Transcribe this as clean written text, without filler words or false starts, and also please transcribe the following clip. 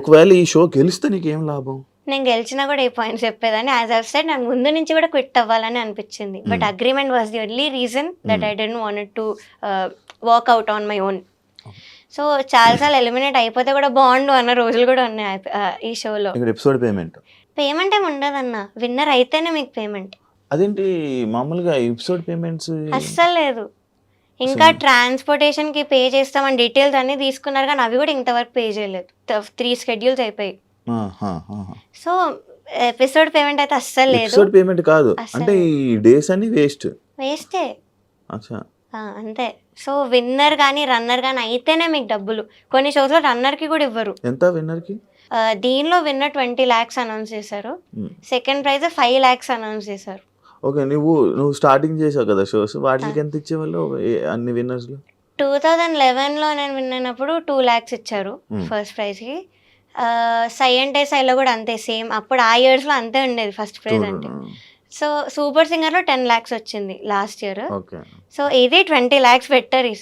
ఒకవేళ ఈ షో గెలిస్తే నీకేం లాభం? నేను గెలిచినా కూడా ఈ పాయింట్స్ చెప్పేదాన్ని. యాజ్ ఐ సెడ్ నాకు ముందు నుంచి కూడా క్విట్ అవ్వాలని అనిపించింది. But agreement was the only reason that I don't want to work out on my own. So చాలాసార్లు ఎలిమినేట్ అయిపోతే కూడా బాగుండు అన్న రోజులు కూడా ఉన్నాయి ఈ షోలో. ఇక్కడ ఎపిసోడ్ పేమెంట్ ఏమి ఉండదన్న, విన్నర్ అయితేనే మీకు పేమెంట్. అదేంటి మామూలుగా ఎపిసోడ్ పేమెంట్స్ అస్సలు లేదు. ఇంకా ట్రాన్స్పోర్టేషన్కి పే చేస్తామని డీటెయిల్స్ అన్నీ తీసుకున్నారు కానీ అవి కూడా ఇంతవరకు పే చేయలేదు. 3 schedules అయిపోయి. సో ఎపిసోడ్ పేమెంట్ అయితే అస్సలు లేదు. ఎపిసోడ్ పేమెంట్ కాదు అంటే ఈ డేస్ అన్ని వేస్టే. అచ్చా అంతే. సో విన్నర్ కానీ రన్నర్ కానీ అయితేనే మీకు డబ్బులు. కొన్ని షోస్లో రన్నర్కి కూడా ఇవ్వరు. ఎంత విన్నర్కి? దీనిలో విన్నర్ 20 lakhs అనౌన్స్ చేశారు. సెకండ్ ప్రైజ్ 5 lakhs అనౌన్స్ చేశారు. ఓకే, నువ్వు స్టార్టింగ్ చేసావు కదా షోస్, వాటికి ఎంత ఇచ్చేవాళ్ళు అన్ని విన్నర్స్? 2011లో నేను విన్ అయినప్పుడు 2 lakhs ఇచ్చారు ఫస్ట్ ప్రైజ్కి. సై అంటే సైలో కూడా అంతే సేమ్. అప్పుడు ఆ ఇయర్స్లో అంతే ఉండేది ఫస్ట్ ప్రైజ్ అంటే. సో సూపర్ సింగర్లో 10 lakhs వచ్చింది లాస్ట్ ఇయర్. సో ఇది 20 lakhs పెట్టారు ఈసారి.